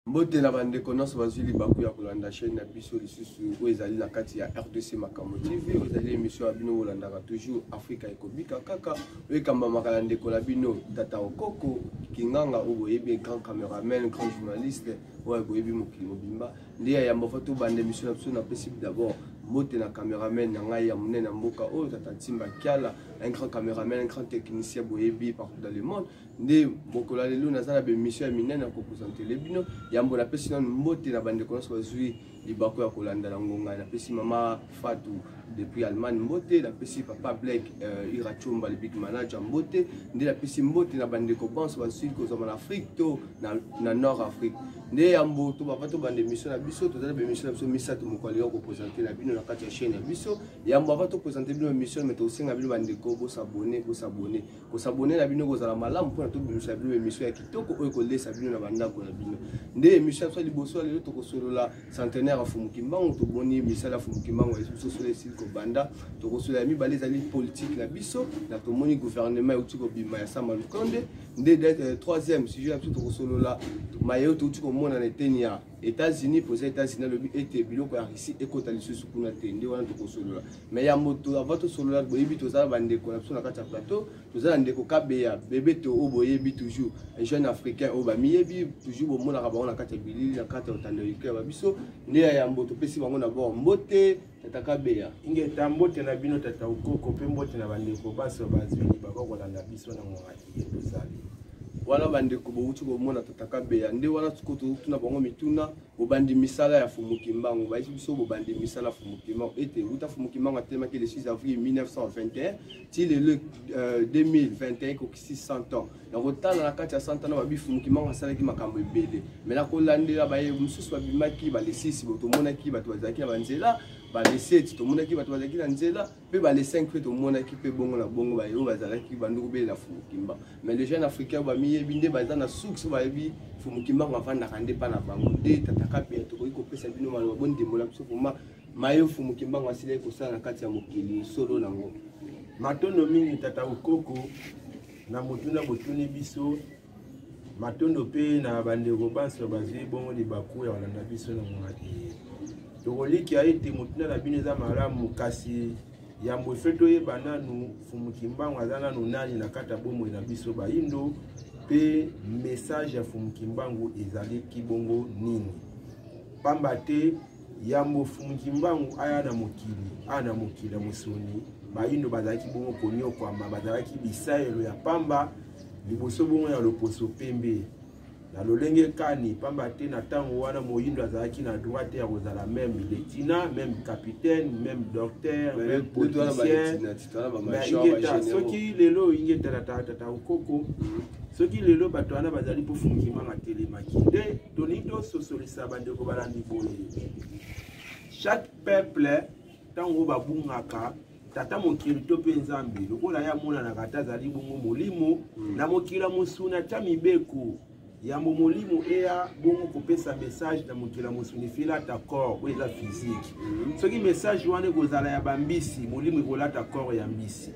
Mbote na bande connaisse bazili baku ya kolanda chaîne na biso lisusu o ezali na kati ya RDC Makambo TV ezali émission ya bino olanda toujours Afrika ekobika kaka o kamba makalande ko la bino tata okoko kinganga o boyebi grand caméraman grand journaliste o boyebi mokili mobimba ndia ya mbofato bande émission na biso na possible d'abord mbote na caméraman na ngai ya munene mboka o tata Timba Kiala un grand caméraman un grand technicien boyebi partout dans le monde nde mokola lelo nazala be mission ya minene ko présenter les bino yambo la pesi na mbote na bande connaisse bazui libako ya kolanda la ngonga na pesi mama Fatou depuis Allemagne mbote la pesi papa Black Irachomba le big manager mbote nde la pesi mbote na bande ko pense bazui ko zama na Afrique to na Nord Afrique nde yambo to ba to bande mission na biso to zala be mission na biso misato mokola ko présenter la bino na kati ya chaîne ya biso yambo va to présenter bino mission mais to singa bino bande ko bo s'abonner na bino ko zala malamu pour to bino sa bino mission ya kitoko o ko lesa bino na banda ko na bino nde émission so liboso lelo to ko solola centenaire afumukimbango to boni misala afumukimbango biso so lesile ko banda to ko solola mi baleza li politique na biso na to moni gouvernement uti ko bima ya Sama Lukonde nde troisième sujet na to ko solola mayo to uti ko mona na Kenya États-Unis pour les États-Unis le but était biloko ya ici ekota lisusu kuna te nde wana to ko solola mais ya moto avant to solola boyebi to za bande ko na biso na kati ya plateau to za ndeko kabeya bébé to o boyebi toujours un jeune africain o ba miyebi toujours bo mona ka ba na kati ya bilili na kati ya otandolika ba biso nde ya mboto pesi bango na bord mbote tata kabeya inge tambote na bino tata ukoko pe mbote na bande ko baso bazwini baba ko na biso na ngwaki to sali wana bande ko bouti ko mona tata kabeya nde wana tukoto tuna bango mituna bobandi misala ya fumukimbango ba biso bobandi misala fumukimbango ete uta fumukimbango atema ke le 6 avril 1921 ti le 2021 ko 600 ans na kotana na kati ya 100 ans ba bifumukimbango asala ki makambo ebele mais na kolandela ba ye mususu ba bimaki ba le 6 boto mona ki bato bazaki na banzela ba le 7 to mona ki bato bazaki na nzela pe ba le 5 pe to mona ki pe bongo na bongo ba yo bazalaki banduko be la fumukimba mais les jeunes africains ba miyebi nde bazana succès ba yebi fumukimbango avanda kande pa na bango nde tataka pe to ko pesa bino malo bonde mola biso fuma mayo fumukimbango asile ko sala na kati ya mokili solo nango matondo mingi tata ukoko na motuna botuni biso matondo pe na bande ko baso bazwi bongo li baku ya walanda biso na ngati tokoliki a ete motuna na bino za malamu kasi yambo feto ye bananu fumukimbango azana no nani na kata bomo na biso baindo pe message ya fumukimbango ezali kibongo nini pamba te yambo fumukimbango aya na mokili musoni baindo bazaki bongo konyo kwa bazaki bisaelo ya pamba liboso bongo ya loposo pembe na lolenge kani pamba te na tango wana moyindo azaki na droite ya kozala même lieutenant même capitaine même docteur même politicien soki lelo inge tata ukoko soki lelo bato wana bazali po fumukimanga telemaki nde tonindo sosolisa bandeko balandi boye chaque peuple tango babungaka tata mokili to pe nzambe lokola ya mona na kata zali bongo molimo na mokila musuna ta mibeko yambo molimo eya bongo kopesa message na mokila musuni fila ta corps ou la physique soki message wana ekozala ya bambisi molimo ekolata corps ya mbisi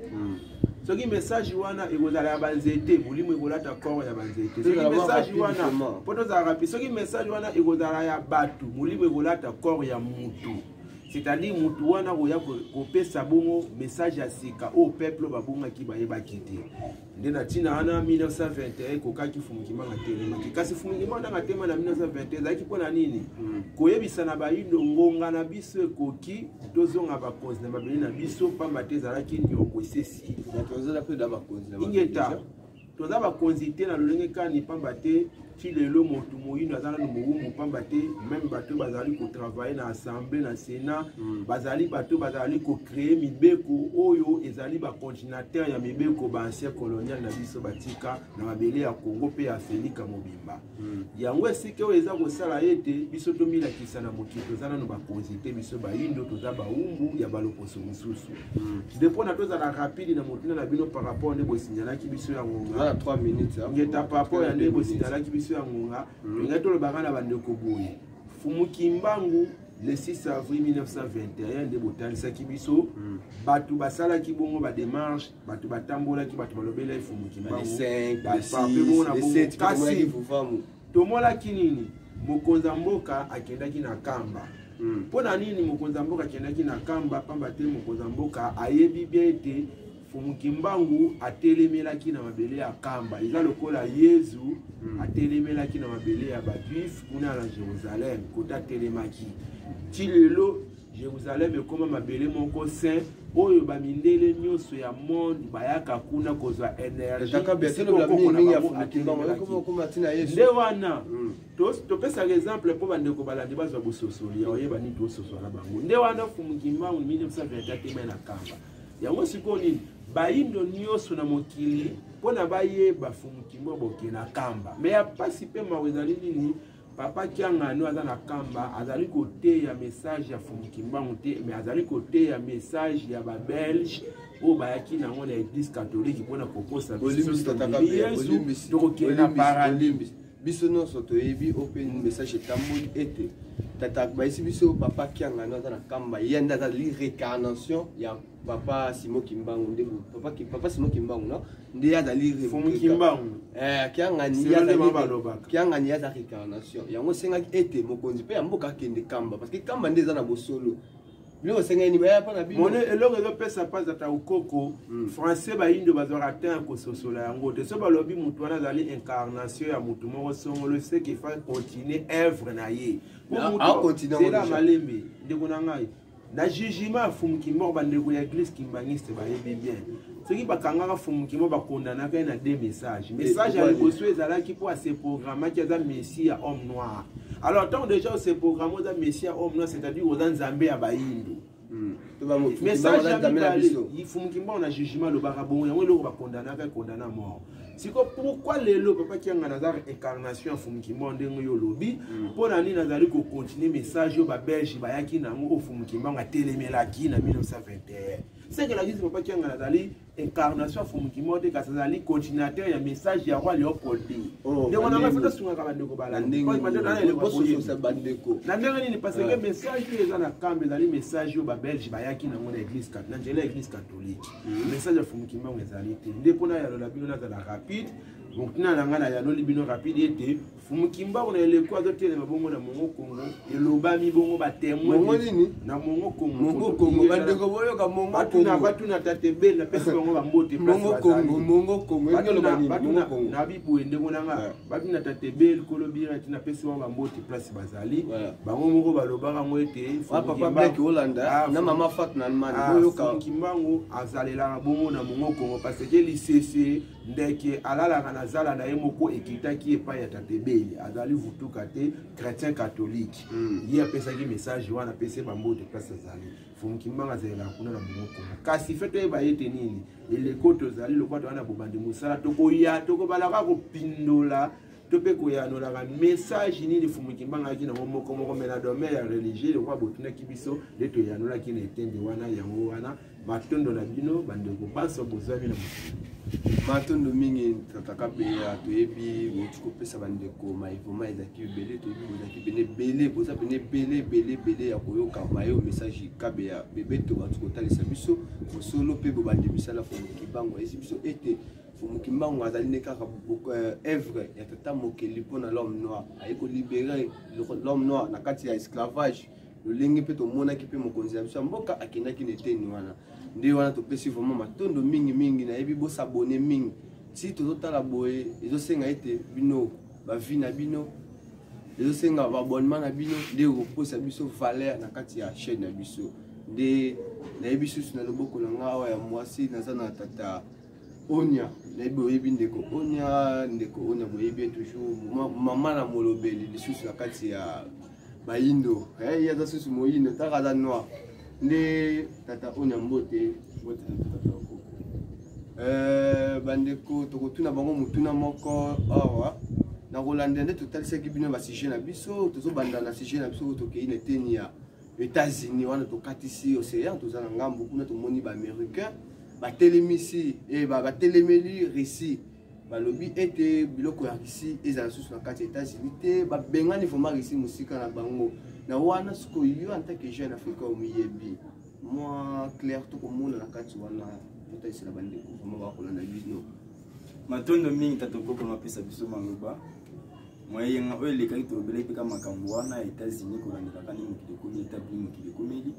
soki message wana ekozala ya banzete molimo ekolata corps ya banzete soki message wana poto za rapi soki message wana ekozala ya batu molimo ekolata corps ya mutu c'est-à-dire mutu wana oya kopesa bongo message ya sika au peuple babonga ki bayeba kite nde na tina ana 1921 kokaki fumukimanga telemaki kasi fumukimanga na tema na 1921 zaki pona nini koyebisa na bayindo ngonga na biso ekoki tozonga bakonzi na babeli na biso pamba te zalaki nyoko esesi na tozala pe da bakonzi na ingeta toza bakonzi te na lolenge kani pamba te ti lelo motu moyindo azala no mobumu pamba te même bato bazali ko travailler na assemblée na sénat bazali bato bazali ko créer mibeko oyo ezali ba continuateur ya mibeko ba ancien colonial na biso batika na mabele ya Congo pe ya Afrika mobimba yango esike oyo eza ko sala ete biso to mila kisana mokili tozana no bakonzi te biso bayindo toza ba umbu ya baloposo mususu depuis na toza na rapide na motuna na bino par rapport ne bo signala ki biso ya ngonga 3 minutes ngeta par rapport ya ne bo signala ki biso ya ngonga ngato lo bangana bandeko boye fumukimbangu le 6 avril 1921 de botalisa kibiso batu basala ki bongo ba démarche batu batambola ki batu balobela ifumukimbangu le 5 le 7 kasi tomola kinini mokonza mboka akendaki na kamba. Pona nini mokonza mboka akendaki na kamba pamba te mokonza mboka ayebi bien ete Fumukimbangu atelemelaki na mabele ya kamba. Eza lokola Yezu atelemelaki na mabele ya Bajuif kuna na Jérusalem kota telemaki. Tilelo Jérusalem ekoma mabele moko saint oyo bamindele nyonso ya monde bayaka kuna kozwa énergie. Nde wana topesa exemple mpo bandeko balandi bazwa bososoli oyeba nini tososola bango. Nde wana Fumukimbangu 1924 na kamba. Yango siko nini baindo nyonso na mokili mpona bayeba Fumukimbangu boke na kamba. Me ya pasi pe mawezali nini papa Kiangano aza na kamba azali kote ya message ya Fumukimbangu te mais azali kote ya message ya ba Belge o bayaki nango na église catholique mpona kokosa biso nyonso toyebi open message etamboli ete tata baisi biso papa Kiangano aza na kamba ye nde azali réincarnation ya papa Simon Kimbangu nde papa Simon Kimbangu no nde azali Fumukimbangu Kiangani aza réincarnation yango sengaki ete mokonzi pe ya mboka akende kamba parce que kamba nde eza na bosolo bilo sengani baya pa na bino mone eloko ezopesa paza ta ukoko français bayindo bazwaka te kososola yango te so balobi mutu wana azali incarnation ya mutu moko songolo ce qui fait continuer œuvre na ye c'est la malembe ndeko na ngai na jugement Fumukimbangu bandeko ya église kimbangiste bayebi bien soki bakangaka Fumukimbangu bakondanaka na deux messages message ya liboso ezalaki po ase programmaki aza messie ya homme noir. Alors tant déjà ce programme aza messie ya homme noir c'est-à-dire oza nzambe ya bayindo message ya mibale Fumukimbangu na jugement lobaka bongo yango eloko bakondanaka ekondana mort. Siko pourquoi lelo papa Kiangana za incarnation Fumukimbangu ndenge yo lobi pona nini nazali ko continuer message yo ba Belge bayaki nango Fumukimbangu atelemelaki na 1921. C'est que la vie papa Kiangana zali incarnation Fumukimbangu te kasazali continuateur ya message ya roi Léopold. Nde wana mafata sunga ka bandeko bala. Na ndenge nini parce que message yo eza na kambe zali message yo ba Belge bayaki nango na église catholique, na église catholique. Message ya Fumukimbangu ezali te. Nde pona ya lola bino na rapide donc na ngana ya no libino rapide ete Fumukimbangu na eleko azote na bongo na mongo Kongo elobami bongo ba témoin na mongo Kongo bandeko boyo ka mongo Kongo batu na tatebe na pesa bongo ba mbote mongo Kongo na bibu ndeko na nga batu na tatebe kolobira na pesa bongo ba mbote place bazali bango moko balobaka ngo ete papa Black Holanda na mama Fat na Allemagne boyo ka Fumukimbangu azalela bongo na mongo Kongo parce que l'ICC ndeke alala na zala na yemoko ekitaki epa ya tatebeli azali vutuka te chrétien catholique ye apesa ki message wana pese bambote place azali Fumukimbangu azela kuna na monoko kasi fete ba yete nini eleko tozali lokwato wana bobandi musala toko balaka ko pindola tope ko ya nola ka message nini Fumukimbangu aki na moko mena domaine ya religieux lokwa botuna kibiso leto ya nola ki na etende wana yango wana matondo na bino bandeko baso bozami na matondo mingi tataka pe toyebi botuko pesa bandeko maivoma ezaki belé toyebi bozaki bene belé boza bene belé ya koyoka mayo message kabe ya bebe to batuko talisa biso solo pe bobandi misala Fumukimbangu esi biso ete Fumukimbangu azali ne kaka œuvre ya tata mokeli pona l'homme noir ayeko libérer l'homme noir na kati ya esclavage lolengi pe tomonaki pe mokonzi ya biso mboka akendaki na eteni wana nde wana topesi vraiment matondo mingi na yebi bosabone mingi si tozotala boye ezosenga ete bino bavi na bino ezosenga babonnement na bino nde koposa biso valeur na kati ya chaîne na biso nde nayebi susu na loboko na nga awa ya mwasi naza na tata Onya nayebi oyebi ndeko Onya boyebi toujours mama na molobeli lisusu na kati ya bayindo yaza susu moyindo taka za noir nde tata Onya mbote tata bandeko tokotuna bango mutuna moko awa na kolanda nde totalisaki bino basije na biso tozobanda na sije na biso tokei na eteni ya États-Unis wana tokatisi océan toza na ngambo kuna tomoni baaméricain batelemisi batelemeli Russie balobi ete biloko ya Russie ezala susu na kati ya États-Unis te babengani vraiment Russie musika na bango na wana siko yo en tant que jeune africain omuyebi moi clair tokomona na kati wana totaisela bandeko vraiment bakolanda bino matondo mingi tatokoko mapesa biso maloba moyen oyo elekaki tolobela mpe kaka makambo wana États-Unis kolandelaka ni mokili ekomi étape ni mokili ekomeli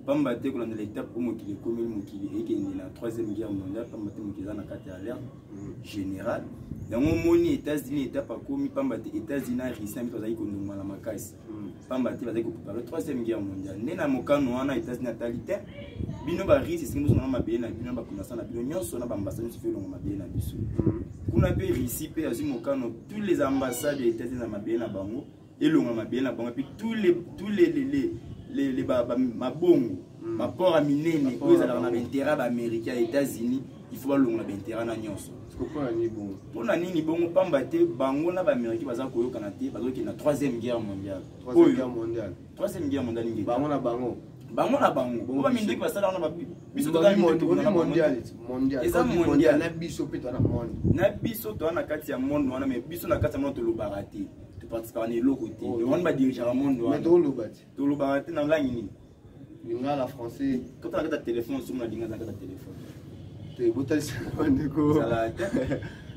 pamba te kolandela étape oyo mokili ekomeli mokili ekende na 3e guerre mondiale pamba te mokili eza na kati ya alerte générale yango omoni États-Unis étape akomi pamba te États-Unis na Russie na mito bazali konongala makasi pamba te bazali koprépare 3e guerre mondiale nde na mokano wana États-Unis atali te bino barisi esengi bozonga mabele na bino bakondasa na bino nyonso na baambasade nyonso felonga mabele na biso kuna mpe Russie mpe azwi mokano tous les ambassades ya États-Unis na mabele na bango elonga mabele na bango mpe tous les mabongo baport ya minene oyo ezalaka na baintérêt baaméricain ya États-Unis il faut balonga na baintérêt na nyonso mpona nini bongo pamba te bango na baaméricain baza koyokana te bazokende na 3e guerre mondiale 3e guerre mondiale nge bango na bango oba mindeki basala wana biso na biso toa na kati ya monde wana mais biso na kati ya monde tolobaka te toparticipaka na eloko te wana badirigeaka monde wana tolobaka te na langi nini lingala français kota na kati ya telefone somona linga na kati ya telefone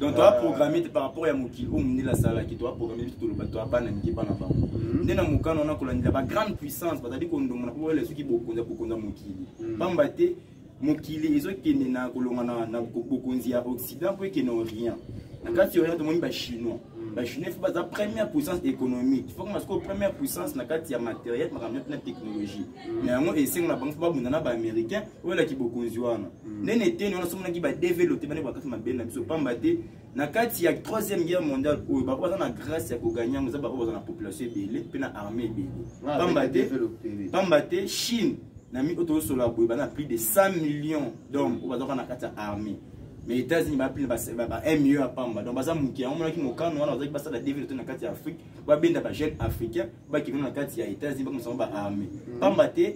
donc tu as programmé par rapport à mokili o mundela sala ki tu as programmé tout le bateau abana miki bana bango ndena mokano na kolandela ba grande puissance bazali kondonga na po wala soki bokonza mokili pamba te mokili ezokende na kolonga na bokonzi ya occident po ekende orient na kati orient tomoni ba chinois faut la première puissance économique. Il faut que la première puissance na kati ya matériel, na technologie. Mais et c'est na banque pas bundana ba américain ou la ki bokonziwana. Nenete on a somona ki ba développer bana ba kati mabele na biso pambate na kati ya 3e guerre mondiale ou ba ko na grâce ya ko gagner ngo za ba ko na population belé pe na armée belé. Pambate Chine na mi auto sola boy bana plus de 100 millions d'hommes ou ba na kati ya armée. Mais États-Unis va plus 1 million à Pamba. Donc baza mukia on qui mokano wana bazaki basa la développer na kati ya Afrique ba benda ba jeune africain ba ki na kati ya États-Unis ba comme ba armée. Pamba te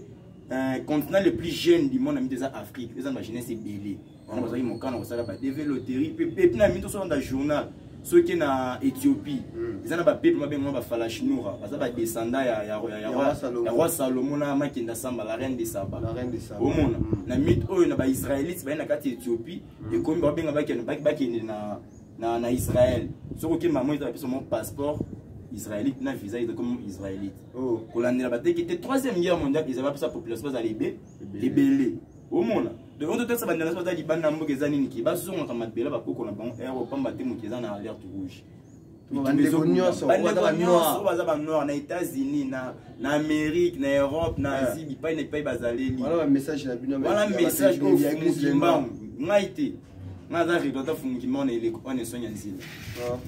continent le plus jeune du monde na mi des Afrique, les gens jeunesse belé. On bazaki mokano ça ba développer pe na mi to so dans journal ceux qui na Éthiopie. Ils ont ba peuple ba benga ba Falashnura, baza ba descendant ya roi Salomon na makenda samba la reine de Saba. Au monde na mythe oyo na ba Israélites ba na kati Éthiopie et comme ba benga ba kende na Israël. Soko ke maman ils ont mon passeport israélite na visa comme israélite. Oh, pour l'année la bataille qui était 3e guerre mondiale, ils avaient sa population ba les belé. Au monde de on doit savoir dans la libana mboka ezani niki bazonga kama bela bakoko na bango aéro pamba te mokeza na alerte rouge baza ba noir na États-Unis na Amérique na Europe na Asie bipai na bipai bazaleli voilà message na bino voilà message au fungimba ngaite ngaza ridota fungimba na ile ko ne sonya nzila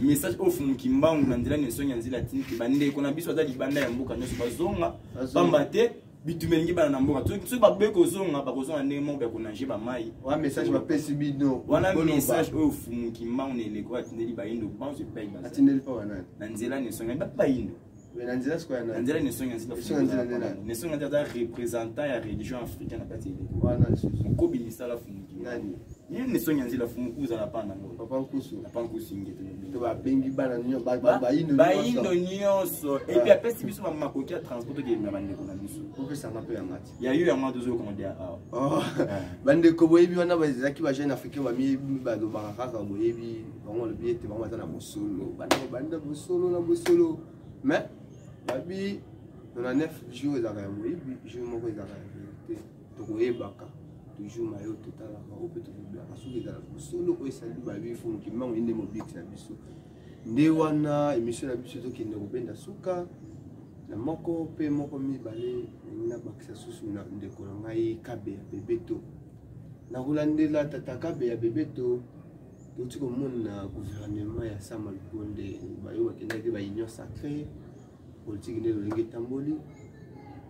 message au fungimba na ndila ne sonya nzila tinki bande ko na biso za libanda ya mboka nyoso bazonga pamba te bitumengi bana mboka so ba beko zonga ba kozonga ndemo ba konanje ba mai wa message ba pesi bino wana message o fumuki maune le ko atindeli ba indo ba se pay ba atindeli pa wana na nzela ne songa ba indo na nzela sko yana nzela ne songa ne songa nzela représentant ya religion africaine na kati ile wana ko binisa la fumuki nani ne songa nzela fumukuza na pana ngo papa nkusu ngete to ba bengi bana nyo ba indo nyonso et puis apesi biso ba makoki ya transport ke na bande ko na biso sanga pe ya mati ya yu ya mwa dozo komande a bande ko boyebi wana bazaki ba jeune africain ba mi ba do ba kaka boyebi bango le biete bango ta na bosolo bande bosolo na bosolo mais babi dans la 9 jours za ka boyebi jour moko za ka te to koyebaka toujours mayo total la au peut bien asuki za bosolo ko esali babi fo ki mango inde mobix na biso nde wana émission na biso to kende ko benda suka na moko pe moko mibale na bakisa susu na ndeko na ngai kabe ya bebeto na kolandela tata kabe ya bebeto touti komona gouvernement ya Sama Lukonde bayo bakendaki ba union sacrée politique nde lolingi tamboli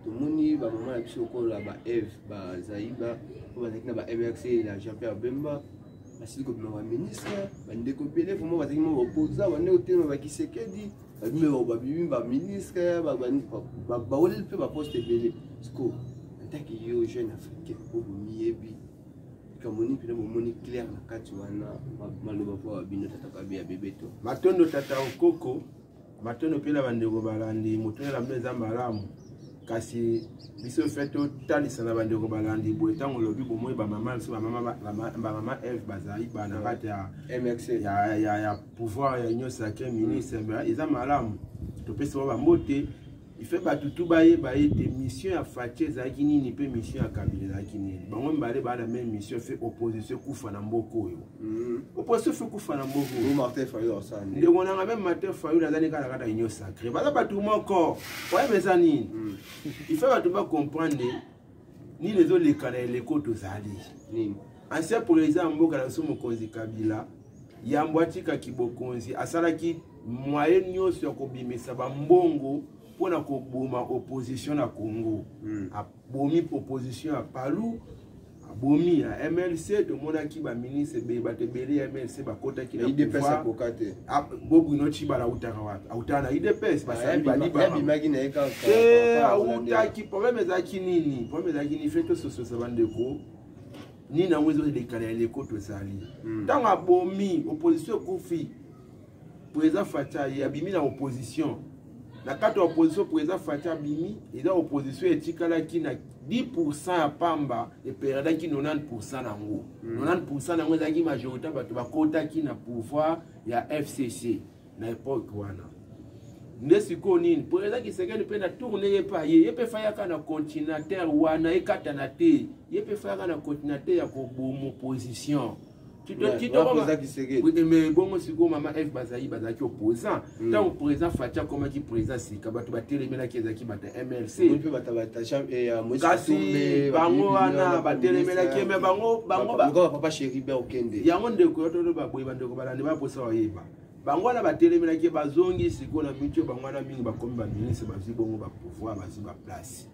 tomoni ba mama na biso kola ba Eve ba Zaiba ko bazaki na ba MRC na Jean-Pierre Bemba basili ko ba ministre ba ndeko pele fo mo bazaki mo opposa ba ndeko teno ba Kisekedi ba ministre ba wole pe ba poste belé sko ataki yo jeune africain ko miyebi kamoni pe mo moni clair na kati wana maloba kwa bino tata kabe ya bebeto matondo tata okoko matondo pe na bandeko balandi motona la mbeza malamu kasi biso fait totalisa na bandeko balandi boye ntango olobi bomoi bamama biso bamama Eve bazali bana kati ya MXC ya pouvoir ya Union sacrée ministre eza malamu topesa ba mbote ife batutu bayeba ete mission ya Fatia ezalaki nini mpe mission ya Kabila ezalaki nini bango mbale bana même mission fait opposition kufa na mboko oyo opposition fait kufa na mboko oyo Martin Fayulu osani ndeko nanga même Martin Fayulu azali kaka Union sacrée baza batu moko oye meza nini ife batu ba comprendre nini ezoleka na eleko tozali nini ancien président mboka na so mokonzi Kabila yambo atika kibokonzi asalaki moyen nyonso ya kobimisa bambongo pona koboma opposition na Congo abomi opposition ya Palu abomi ya MLC to monaki ba ministre be batebeli ya MLC bakotaki na IDPS akokate bobu no chibala utaka wapi autana IDPS basali baliba bimaki na eka autaki problème ezaki nini feto soso sabandeko ni na mwezo lekana eleko to sali tanga abomi opposition kufi président Fatia yabimi na opposition na kati ya opposition président Fatia bimi eza opposition etikalaki na 10% ya pamba eperdaki 90% nango 90% nango ezalaki majorité bato bakotaki na pouvoir ya FCC na époque wana nde sikoyo nini président Kisekedi mpe na tourne ye pa ye mpe fayaka na continuateur wana ekatana te ye mpe fayaka na continuateur ya koboma opposition mais bon sikoyo mama F bazalaki opposant ntango président Fatia akomaki président sika bato batelemelaki ezalaki bata MLC kasi bango wana batelemelaki me bango papa Chéribert okende yango ndeko yototo baboye bandeko balandi baposa wayeba bango wana batelemelaki bazongi sikoyo na mitio bango wana mingi bakomi baministre bazwi bongo bapouvoir bazwi baplace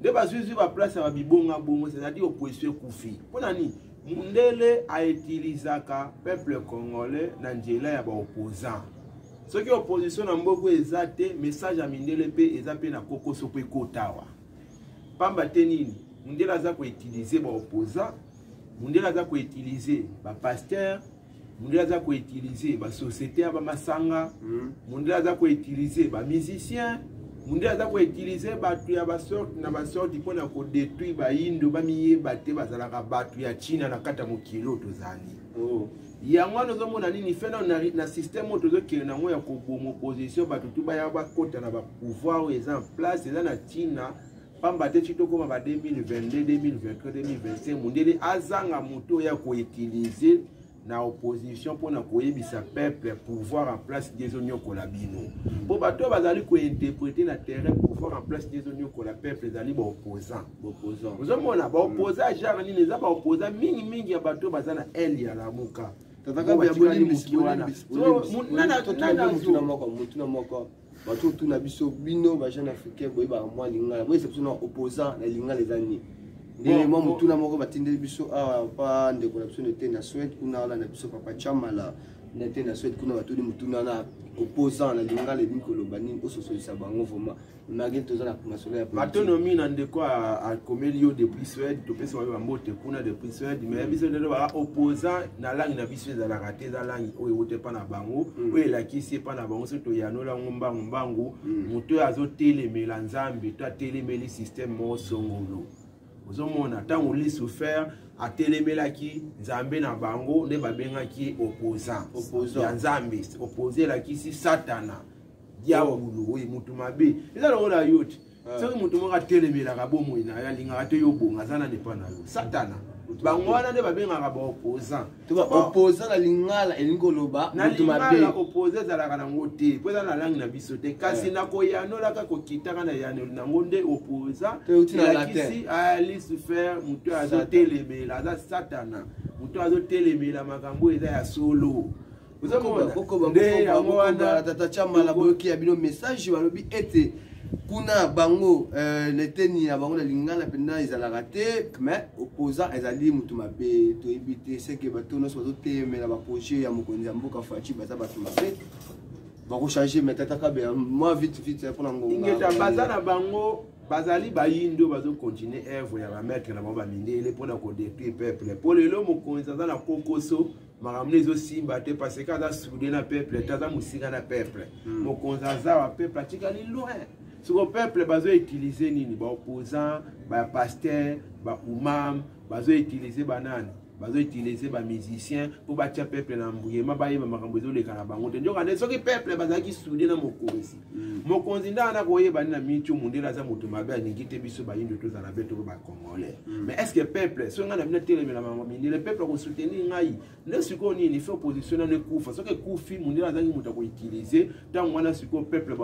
nde bazwi baplace ya babibonga bongo c'est-à-dire opposition ekufi mpona nini Mundele a utilisé le peuple congolais dans la opposant. Ce qui est opposition dans beaucoup exact, message à Mindele pe ezapé na koko sope kotawa. Pamba tenini, Mundele a utilisé les opposants, Mundele a utilisé les pasteurs, Mundele a utilisé les sociétés à Masanga, Mundele a utilisé les musiciens. Mundi aza ko utiliser batu ya basorte na basorte pona ko détruire ba indo ba miye bate bazalaka batu ya China na kata mokilo tozali yango nozo mona nini fena na système tozo kele na ngo ya ko bomo opposition batu tu ba ya ba kota na ba pouvoir eza en place eza na China pamba te chitoko ma ba 2022 2023 2025 mundi azanga moto ya ko utiliser na opposition pour na koyebisa peuple pouvoir en place des oignons kolabino pour bato bazali ko interpréter na terrain pouvoir en place des oignons kola peuple zali ba opposant vous mona ba opposant genre ni les ba opposant mingi ya bato bazana el ya la muka tataka ya boni misiwana mutuna moko bato tuna biso bino ba jeune africain boy ba moi lingala boy c'est na opposant na lingala les années Néanmoins, bon, mutuna moko batinde biso a pa ndeko na biso nete na Suède kuna la na biso papa Chamala nete na Suède kuna batuli mutuna na opposant na lingala bikolo banini ososolisa bango vraiment nagé toza na masolo ya autonomie na ndeko a komelio depuis Suède to pesa ba mbote kuna depuis Suède mais biso ndelo ba opposant na langue na biso za la raté za langue oyo wote pa na bango oyo la kisi pa na bango soto ya no la ngombangu muto azotelemela nzambe to atelemeli système mo songolo ozomona tango li souffert a telemelaki nzambe na bango nde babengaki opposant ya nzambe opposé la kisi satana diabulu oyi mutu mabe eza lokola yote soki mutu moko atelemelaka bomoi na ya lingaka te yo bonga aza na nepa na yo satana bango wana nde babengaka baopposant opposant na lingala elingi koloba mutu mabe opposé ezalaka nango te mpo eza na langue na biso te kasi na koyanolaka kokitaka na yanoli nango nde opposant elakisi ali souffert mutu azotelemela aza satana mutu azotelemela makambo eza ya solo nde yango wana tata Chamala boyoki ya bino message balobi ete kuna bango neteni ya bango na lingala penda ezalaka te mais opposant ezali mutu mabe toyebi te seke bato nyonso bazotemela baprojet ya mokonzi ya mboka Fachi baza bato mabe bakochange mais tata Kabe moi vite mpona ngonga ingeta baza na bango bazali bayindo bazokontinue œuvre ya bamaître na bango bamindele mpona kodétruire peuple mpo lelo mokonzi aza na kokoso makambo ezosimba te parce que aza soudé na peuple te aza mosika na peuple mokonzi aza wa peuple atikali loin Sur le peuple, ils ont utilisé les opposants, les pasteurs, les imams, ils ont utilisé les bananes. Ils ont utilisé les musiciens pour bâtir le peuple dans le monde. Ils ont utilisé les canabangotes. Donc, le peuple est soudé dans mon corps. Mon candidat a dit que le monde est là, mais est-ce que le peuple, si on a le peuple a soutenu, il fait opposition à le coup. Parce que le coup, le monde est utilisé. Tant qu'on a le peuple,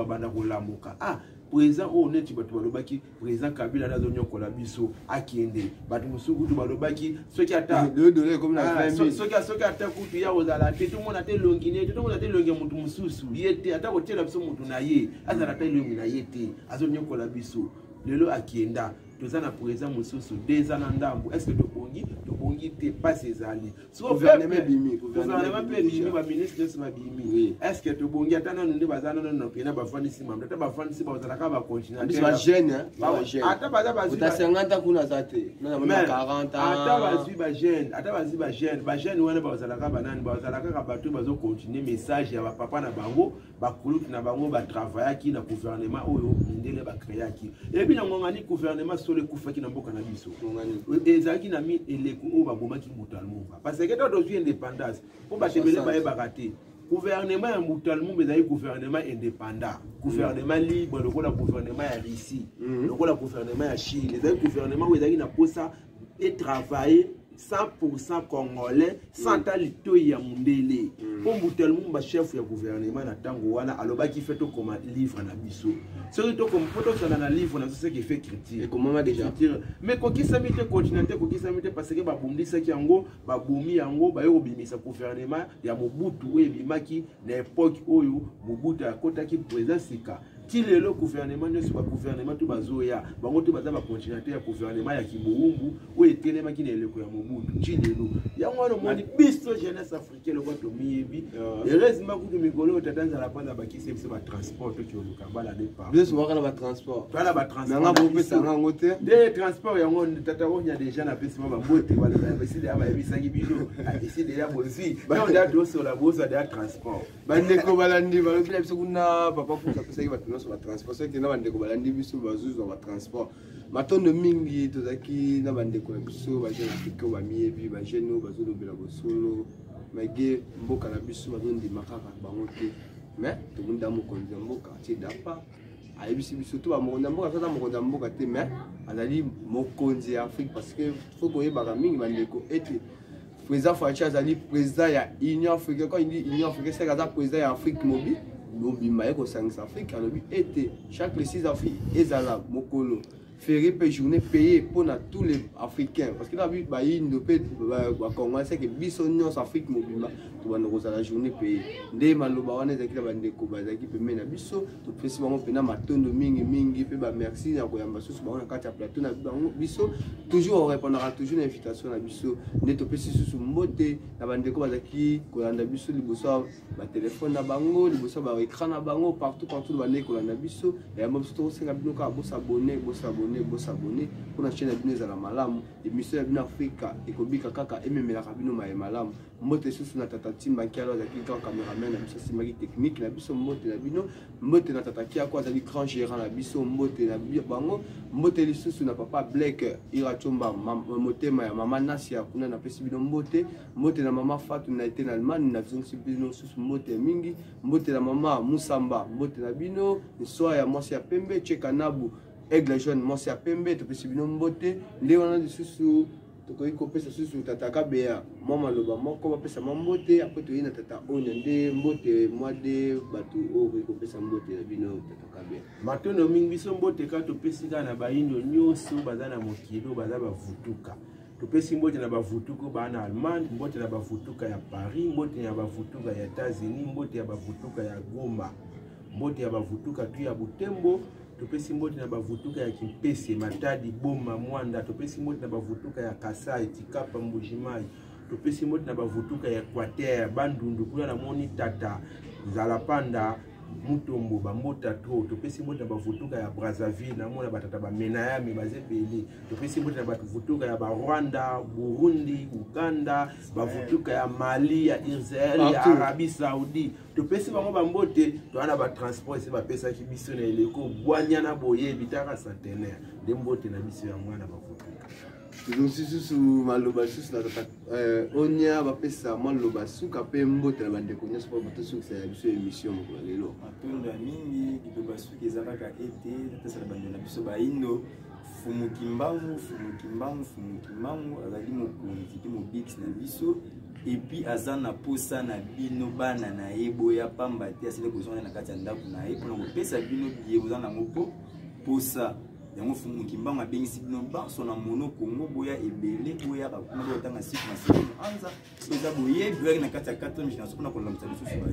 ah, président honnête balobaki président Kabila na zonyo kola biso akende batu musuku tu balobaki soki ata de donner comme la soki ata kutu ya ozala te tout monde ate longine tout monde ate longi mutu mususu yete ata kotela biso mutu na ye azala ta longi na yete azonyo kola biso lelo akienda tozana président mususu deux ans ndambu est-ce que tobongi te pas ces alliés so gouvernement bimi ba ministre de ma bimi est-ce que tobongi atana nde bazana no pena ba fandisi mamda ata ba fandisi ba ozala ka ba continuer ba jeune ata baza bazu ta 50 kuna zate na 40 ata bazu ba jeune wana ba ozala ka banani ba ozala ka bato bazo continuer message ya ba papa na bango ba kulutu na bango ba travailler ki na gouvernement oyo ndele ba créer ki et puis na ngongani gouvernement sur le kufa qui n'a pas de biso. Et ça qui n'a mis les coups au Baboma qui moutalmou. Parce que quand on vient indépendance, pour battre les baratés, gouvernement moutalmou, mais il gouvernement indépendant, gouvernement libre, le gouvernement à Russie, le gouvernement à Chine, les gouvernements où ils n'ont pas ça et travailler 100% congolais sans talito ya mundele. Pour moutalmou, chef du gouvernement na tango wana aloba qui fait tout comme livre na biso. C'est tout comme photo sur la livre, on a ce qui fait critique. Et comment déjà? Mais quand qui s'amite continental, quand qui s'amite parce que babundi ça qui ango, babumi ango, ba yo bimisa gouvernement ya Mobutu we bimaki na époque oyo Mobutu akota ki président sika. Ti le gouvernement ne soit gouvernement tout bazoya, bango tout baza ba continental ya gouvernement ya Kiboumbu ou etelema ki na eleko ya Mobutu. Ti lelo. Ya ngwana moni biso jeunesse africaine ko to miyebi. Heureusement ku to migolo tatanza la panda ba ki se ba transport to lokamba la départ. Bien souvent on a transport. Voilà ba transport. Mais on peut ça en côté. Des transports ya ngona tata ko nya déjà na pesi ba bote wala ba isi de aba ebisa ki biso. Ici de la bozi. Mais on a sur la bourse de transport. Bande ko balandi ba bila biso kuna papa pour ça pesa ki ba sur la transport. C'est que na bande ko balandi biso ba zuzu ba transport. Matondo mingi tozaki na bande ko biso ba jeune africain ba miyebi ba jeune ba zolo bila bo solo. Mage mboka na biso ba zondi makaka bango te. Mais tout le monde a mon compte mboka ti dapa. Ayebisi biso to ba mokonzi mboka tata mokonzi mboka te mais azali mokonzi Afrique parce que faut qu'on yeba mingi bandeko ete président Fachi azali président ya Union africaine quand il dit Union africaine c'est que président ya Afrique mobile lobima eko sangisa Afrique alobi ete chaque 6 Afrique ezala mokolo férié per journée payé pour tous les Africains parce que là bi ba indo pe ba Congo c'est que biso nyos Afrique mobima to bana ko la journée payé nde maloba wana ezaki ba ndeko bazaki pe mena biso to pesi bango pena matondo mingi pe ba merci na ko yamba susu bango na kati ya plateau na bango biso toujours on répondra toujours l'invitation na biso nde to pesi susu mbote na ba ndeko bazaki ko landa biso liboso ba téléphone na bango liboso ba écran na bango partout ba ndeko landa biso ya mbo biso to senga bino ka bo s'abonner pour la chaîne de la malamu émission de Africa et kobika kaka ememela kabino malamu mbote susu na tata timba kialo za grand cameraman na biso simaki technique na biso mbote na bino mbote na tata kia kwa za grand gérant na biso mbote na bango mbote lisusu na papa Black irachomba motema ya mama Nasia kuna na pesi bino mbote na mama Fatou na été na Allemagne na zonsi bino susu mbote mingi mbote na mama Musamba mbote na bino soya ya mwasi ya pembe cheka nabu Aigle jaune mwasi ya pembe topesi bino mbote nde wana lisusu tokoki kopesa susu tata Kabea mama loba moko bapesa mbote après toyina tata onya nde mbote mwade batu okoki kopesa mbote na bino tata Kabea matono mingi biso mbote ka topesi na baindo nyonso baza na mokilo baza bavutuka topesi mbote na bavutuka bana Allemagne mbote na bavutuka ya Paris mbote ya bavutuka ya États-Unis mbote ya bavutuka ya Goma mbote ya bavutuka tu ya Butembo topesi mbote na bavutuka ya Kimpese Matadi Boma Mwanda topesi mbote na bavutuka ya Kasai Tikapa Mbujimai topesi mbote na bavutuka ya Equateur Bandundu kuna na moni tata Zalapanda Mutombo bambota to topesi mbota bavutuka ya Brazzaville na mona batata ba Menayame bazebeli topesi mbota bavutuka ya ba Rwanda, Burundi, Uganda, bavutuka ya Mali, ya Israël, ya Arabie Saoudi topesi bango bambote to ana ba transport se bapesa ki biso na eleko bwanya na boye bitaka centenaire de mbote na biso ya mwana bavutuka. Donc si maloba susu na tata onya bapesa maloba suka pe mbote na bande konya so ba suka sa biso émission mo lelo matonda mingi kitoba suki ezalaka ete tata na bande na biso ba indo fumukimbangu azali mokonzi ki mobix na biso et puis azana posa na bino bana na eboya pamba te asile kozona na kati ya ndako na ye pona kopesa bino biye kozana mopo posa yango fumukimbangu abengisi bino banso na mono Kongo boya ebele boya kakuna boya tanga siku na siku anza eza boye boya na kati ya 4e génération pona kolamisa lisusu ba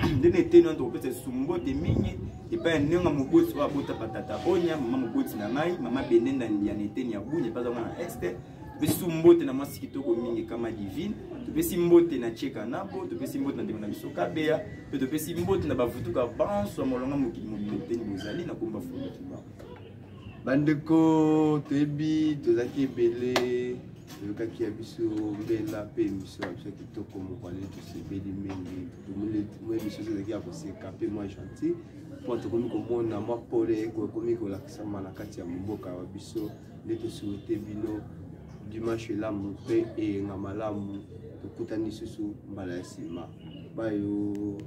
ye ndene teno ndo kopesa sumbo te mingi epa nenga moboti wa bota patata onya mama moboti na ngai mama benenda ndiana eteni ya bunye paza na este topesi mbote na mwasi kitoko mingi kama divine topesi mbote na cheka nabo topesi mbote na ndeko na biso kabea pe topesi mbote na bavutuka banso molonga mokili mobili bozali na komba fulu kiba bandeko toyebi tozaki ebele toyokaki ya biso mbela pe émission ya biso kitoko mokwale tosebeli mingi mo émission ezalaki ya koseka pe mwa gentil mpo tokomi komona mwa pole ekomi kolakisama na kati ya mboka wa biso nde tosuete bino dimanche elamu mpe eyenga malamu tokutani susu mbala ya nsima bayo.